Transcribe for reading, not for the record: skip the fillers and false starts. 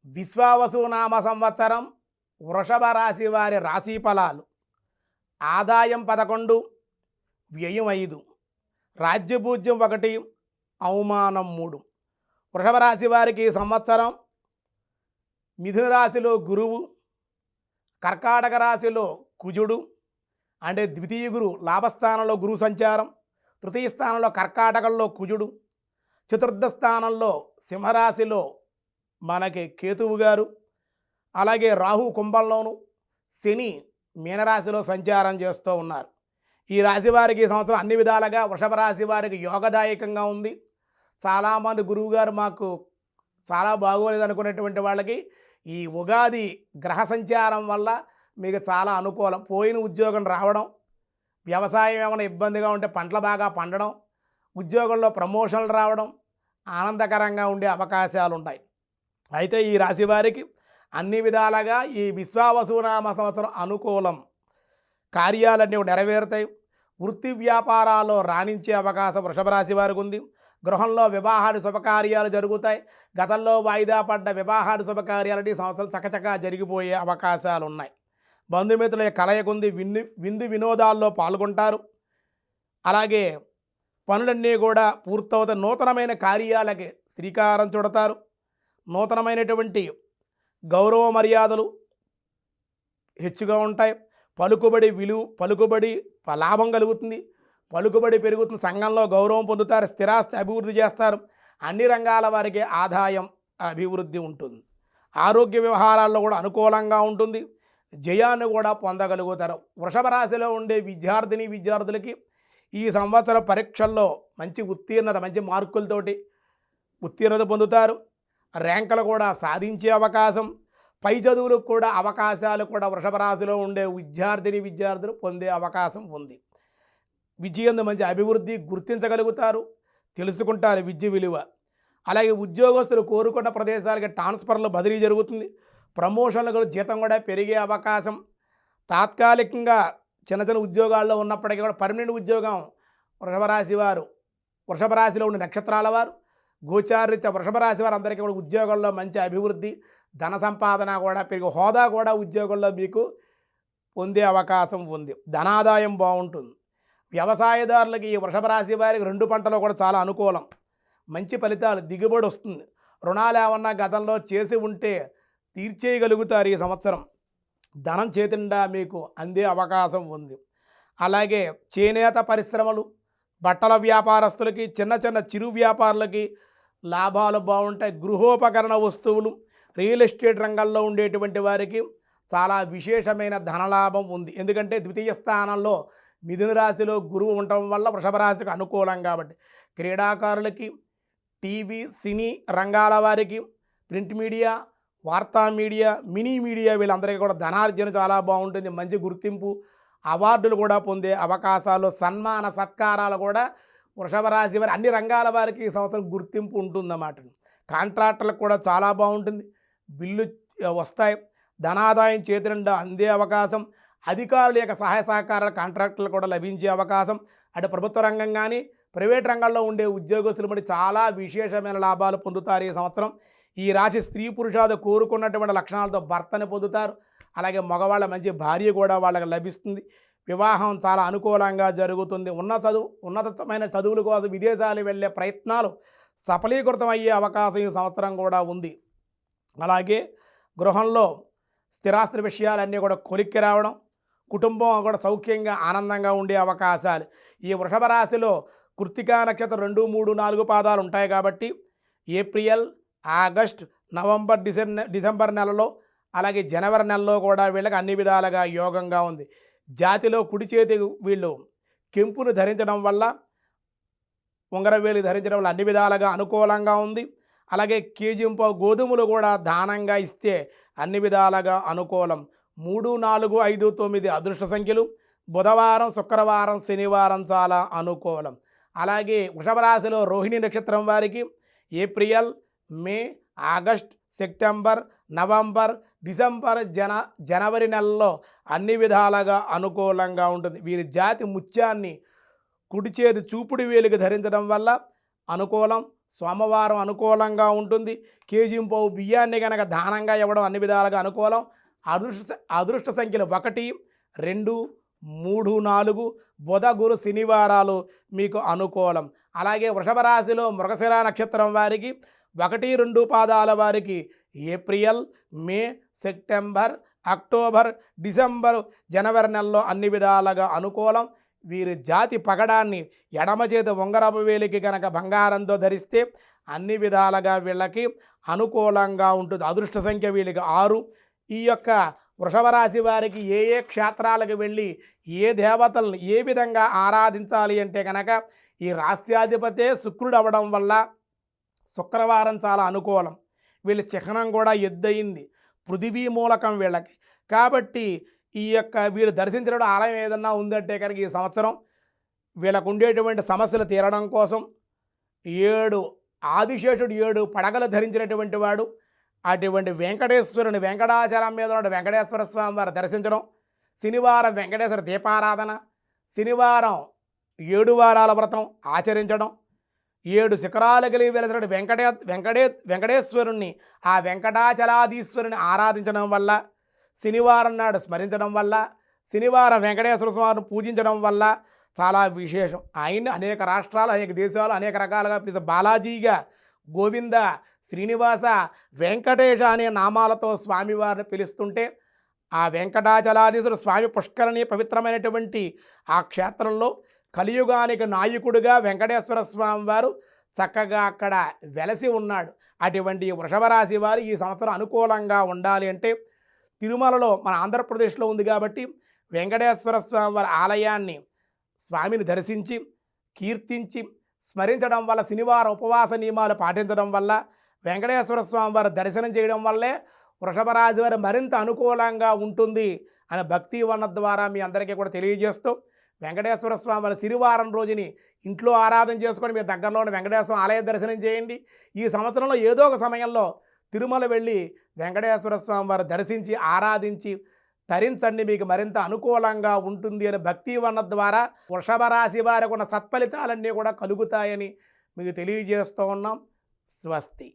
విశ్వావసునామ సంవత్సరం వృషభ రాశి వారి రాశి ఫలాలు. ఆదాయం 11, వ్యయం 5, రాజ్యపూజ్యం 1, అవమానం 3. వృషభ రాశి వారికి ఈ సంవత్సరం మిథున రాశిలో గురువు, కర్కాటక రాశిలో కుజుడు, అంటే ద్వితీయ గురువు లాభస్థానంలో గురువు సంచారం, తృతీయ స్థానంలో కర్కాటకంలో కుజుడు, చతుర్థ స్థానంలో సింహరాశిలో మనకి కేతువు గారు, అలాగే రాహు కుంభంలోను, శని మీనరాశిలో సంచారం చేస్తూ ఉన్నారు. ఈ రాశి వారికి ఈ సంవత్సరం అన్ని విధాలుగా వృషభ రాశి వారికి యోగదాయకంగా ఉంది. చాలామంది గురువుగారు మాకు చాలా బాగోలేదు అనుకునేటువంటి వాళ్ళకి ఈ ఉగాది గ్రహ సంచారం వల్ల మీకు చాలా అనుకూలం. పోయిన ఉద్యోగం రావడం, వ్యవసాయం ఏమైనా ఇబ్బందిగా ఉంటే పంటలు బాగా పండడం, ఉద్యోగంలో ప్రమోషన్లు రావడం, ఆనందకరంగా ఉండే అవకాశాలు ఉంటాయి. అయితే ఈ రాశి వారికి అన్ని విధాలుగా ఈ విశ్వావసునామ సంవత్సరం అనుకూలం. కార్యాలన్నీ నెరవేరుతాయి. వృత్తి వ్యాపారాల్లో రాణించే అవకాశం వృషభ రాశి వారికి ఉంది. గృహంలో వివాహాది శుభకార్యాలు జరుగుతాయి. గతంలో వాయిదా పడ్డ వివాహాది శుభకార్యాలని ఈ సంవత్సరం చకచకా జరిగిపోయే అవకాశాలు ఉన్నాయి. బంధుమిత్రుల కలయికుంది. విందు వినోదాల్లో పాల్గొంటారు. అలాగే పనులన్నీ కూడా పూర్తవుతాయి. నూతనమైన కార్యాలకి శ్రీకారం చుడతారు. నూతనమైనటువంటి గౌరవ మర్యాదలు హెచ్చుగా ఉంటాయి. పలుకుబడి లాభం కలుగుతుంది. పలుకుబడి పెరుగుతుంది. సంఘంలో గౌరవం పొందుతారు. స్థిరాస్తి అభివృద్ధి చేస్తారు. అన్ని రంగాల వారికి ఆదాయం అభివృద్ధి ఉంటుంది. ఆరోగ్య వ్యవహారాల్లో కూడా అనుకూలంగా ఉంటుంది. జయాన్ని కూడా పొందగలుగుతారు. వృషభ రాశిలో ఉండే విద్యార్థులకి ఈ సంవత్సర పరీక్షల్లో మంచి ఉత్తీర్ణత, మంచి మార్కులతోటి ఉత్తీర్ణత పొందుతారు. ర్యాంకులు కూడా సాధించే అవకాశం, పై చదువులకు కూడా అవకాశాలు కూడా వృషభ రాశిలో ఉండే విద్యార్థులు పొందే అవకాశం ఉంది. విజయంలో మంచి అభివృద్ధి గుర్తించగలుగుతారు, తెలుసుకుంటారు విద్య విలువ. అలాగే ఉద్యోగస్తులు కోరుకున్న ప్రదేశాలకి ట్రాన్స్ఫర్లు బదిలీ జరుగుతుంది. ప్రమోషన్లు జీతం కూడా పెరిగే అవకాశం. తాత్కాలికంగా చిన్న ఉద్యోగాల్లో ఉన్నప్పటికీ కూడా పర్మనెంట్ ఉద్యోగం వృషభ రాశిలో ఉండే నక్షత్రాల వారు గోచారీత్యా వృషభ రాశి వారు అందరికీ కూడా ఉద్యోగంలో మంచి అభివృద్ధి, ధన సంపాదన కూడా పెరిగి హోదా కూడా ఉద్యోగంలో మీకు పొందే అవకాశం ఉంది. ధనాదాయం బాగుంటుంది. వ్యవసాయదారులకి ఈ వృషభ రాశి వారికి 2 పంటలు కూడా చాలా అనుకూలం. మంచి ఫలితాలు, దిగుబడి వస్తుంది. రుణాలు ఏమన్నా గతంలో చేసి ఉంటే తీర్చేయగలుగుతారు. ఈ సంవత్సరం ధనం చేతిండా మీకు అందే అవకాశం ఉంది. అలాగే చేనేత పరిశ్రమలు, బట్టల వ్యాపారస్తులకి, చిన్న చిరు వ్యాపారులకి లాభాలు బాగుంటాయి. గృహోపకరణ వస్తువులు, రియల్ ఎస్టేట్ రంగంలో ఉండేటువంటి వారికి చాలా విశేషమైన ధనలాభం ఉంది. ఎందుకంటే ద్వితీయ స్థానంలో మిథున రాశిలో గురువు ఉండటం వల్ల వృషభ రాశికి అనుకూలం. కాబట్టి క్రీడాకారులకి, టీవీ సినీ రంగాల వారికి, ప్రింట్ మీడియా, వార్తా మీడియా, మినీ మీడియా వీళ్ళందరికీ కూడా ధనార్జన చాలా బాగుంటుంది. మంచి గుర్తింపు, అవార్డులు కూడా పొందే అవకాశాలు, సన్మాన సత్కారాలు కూడా వృషభ రాశి వారి అన్ని రంగాల వారికి ఈ సంవత్సరం గుర్తింపు ఉంటుందన్నమాట. కాంట్రాక్టర్లకు కూడా చాలా బాగుంటుంది. బిల్లు వస్తాయి. ధనాదాయం చేతి నిండా అందే అవకాశం. అధికారుల యొక్క సహాయ సహకారాలు కాంట్రాక్టర్లు కూడా లభించే అవకాశం. అటు ప్రభుత్వ రంగం కానీ ప్రైవేట్ రంగంలో ఉండే ఉద్యోగస్తులు బట్టి చాలా విశేషమైన లాభాలు పొందుతారు. ఈ సంవత్సరం ఈ రాశి స్త్రీ పురుషాలు కోరుకున్నటువంటి లక్షణాలతో భర్తని పొందుతారు. అలాగే మగవాళ్ళ మంచి భార్య కూడా వాళ్ళకి లభిస్తుంది. వివాహం చాలా అనుకూలంగా జరుగుతుంది. ఉన్నతమైన చదువుల కోసం విదేశాలు వెళ్ళే ప్రయత్నాలు సఫలీకృతం అయ్యే అవకాశం ఈ సంవత్సరం కూడా ఉంది. అలాగే గృహంలో స్థిరాస్తుల విషయాలన్నీ కూడా కొలిక్కి రావడం, కుటుంబం కూడా సౌఖ్యంగా ఆనందంగా ఉండే అవకాశాలు. ఈ వృషభ రాశిలో కృత్తికా నక్షత్రం 2, 3, 4 పాదాలు ఉంటాయి. కాబట్టి ఏప్రిల్, ఆగస్ట్, నవంబర్, డిసెంబర్ నెలలో, అలాగే జనవరి నెలలో కూడా వీళ్ళకి అన్ని విధాలుగా యోగంగా ఉంది. జాతిలో కుడి చేతి వీళ్ళు కెంపును ధరించడం వల్ల, ఉంగరం వేలు ధరించడం వల్ల అన్ని విధాలుగా అనుకూలంగా ఉంది. అలాగే కేజీంప గోధుమలు కూడా దానంగా ఇస్తే అన్ని విధాలుగా అనుకూలం. 3, 4, 5, 9 అదృష్ట సంఖ్యలు. బుధవారం, శుక్రవారం, శనివారం చాలా అనుకూలం. అలాగే వృషభ రాశిలో రోహిణి నక్షత్రం వారికి ఏప్రిల్, మే, ఆగస్ట్, సెప్టెంబర్, నవంబర్, డిసెంబర్, జనవరి నెలలో అన్ని విధాలుగా అనుకూలంగా ఉంటుంది. వీరి జాతి ముత్యాన్ని కుడి చేతి చూపుడు వేలుకి ధరించడం వల్ల అనుకూలం. సోమవారం అనుకూలంగా ఉంటుంది. కేజీంపావు బియ్యాన్ని కనుక దానంగా ఇవ్వడం అన్ని విధాలుగా అనుకూలం. అదృష్ట సంఖ్యలు 1, 2, 3, 4 బుధ గురు శనివారాలు మీకు అనుకూలం. అలాగే వృషభ రాశిలో మృగశిర నక్షత్రం వారికి 1, 2 పాదాల వారికి ఏప్రిల్, మే, సెప్టెంబర్, అక్టోబర్, డిసెంబర్, జనవరి నెలలో అన్ని విధాలుగా అనుకూలం. వీరి జాతి పగడాన్ని ఎడమ చేతి ఉంగరపు వేలికి కనుక బంగారంతో ధరిస్తే అన్ని విధాలుగా వీళ్ళకి అనుకూలంగా ఉంటుంది. అదృష్ట సంఖ్య వీళ్ళకి 6. ఈ యొక్క వృషభ రాశి వారికి ఏ ఏ క్షేత్రాలకు వెళ్ళి ఏ దేవతలను ఏ విధంగా ఆరాధించాలి అంటే కనుక ఈ రాస్యాధిపతే శుక్రుడు అవ్వడం వల్ల శుక్రవారం చాలా అనుకూలం. వీళ్ళ చిహ్నం కూడా ఎద్దయింది, పృథివీ మూలకం వీళ్ళకి. కాబట్టి ఈ యొక్క వీళ్ళు దర్శించడం ఆలయం ఏదన్నా ఉందంటే కనుక ఈ సంవత్సరం వీళ్ళకు ఉండేటువంటి సమస్యలు తీరడం కోసం 7 ఆదిశేషుడు 7 పడగలు ధరించినటువంటి వాడు అటువంటి వెంకటేశ్వరుని వెంకటాచలం మీద ఉన్న వెంకటేశ్వర స్వామి వారు దర్శించడం, శనివారం వెంకటేశ్వర దీపారాధన, శనివారం 7 వారాల వ్రతం ఆచరించడం, 7 శిఖరాలు కలిగి వెలిసిన వెంకటేశ్వరుణ్ణి ఆ వెంకటాచలాధీశ్వరుని ఆరాధించడం వల్ల, శనివారం నాడు స్మరించడం వల్ల, శనివారం వెంకటేశ్వర స్వామిని పూజించడం వల్ల చాలా విశేషం. ఆయన్ని అనేక రాష్ట్రాలు, అనేక దేశాలు అనేక రకాలుగా పిలిచే బాలాజీగా, గోవింద, శ్రీనివాస, వెంకటేశ అనే నామాలతో స్వామివారిని పిలుస్తుంటే ఆ వెంకటాచలాధీశ్వర స్వామి పుష్కరిణి పవిత్రమైనటువంటి ఆ క్షేత్రంలో కలియుగానికి నాయకుడిగా వెంకటేశ్వర స్వామి వారు చక్కగా అక్కడ వెలసి ఉన్నాడు. అటువంటి వృషభ రాశి వారు ఈ సంవత్సరం అనుకూలంగా ఉండాలి అంటే తిరుమలలో మన ఆంధ్రప్రదేశ్లో ఉంది కాబట్టి వెంకటేశ్వర స్వామి వారి ఆలయాన్ని స్వామిని దర్శించి కీర్తించి స్మరించడం వల్ల, శనివారం ఉపవాస నియమాలు పాటించడం వల్ల, వెంకటేశ్వర స్వామి వారి దర్శనం చేయడం వల్లే వృషభ రాశి వారు మరింత అనుకూలంగా ఉంటుంది అనే భక్తి వన్న ద్వారా మీ అందరికీ కూడా తెలియజేస్తూ, వెంకటేశ్వర స్వామి వారి శనివారం రోజుని ఇంట్లో ఆరాధన చేసుకొని మీరు దగ్గరలో ఉన్న వెంకటేశ్వర ఆలయ దర్శనం చేయండి. ఈ సంవత్సరంలో ఏదో ఒక సమయంలో తిరుమల వెళ్ళి వెంకటేశ్వర స్వామి వారు దర్శించి ఆరాధించి తరించండి, మీకు మరింత అనుకూలంగా ఉంటుంది అని భక్తి వన్న ద్వారా వృషభ రాశి వారికి ఉన్న సత్ఫలితాలన్నీ కూడా కలుగుతాయని మీకు తెలియజేస్తూ ఉన్నాం. స్వస్తి.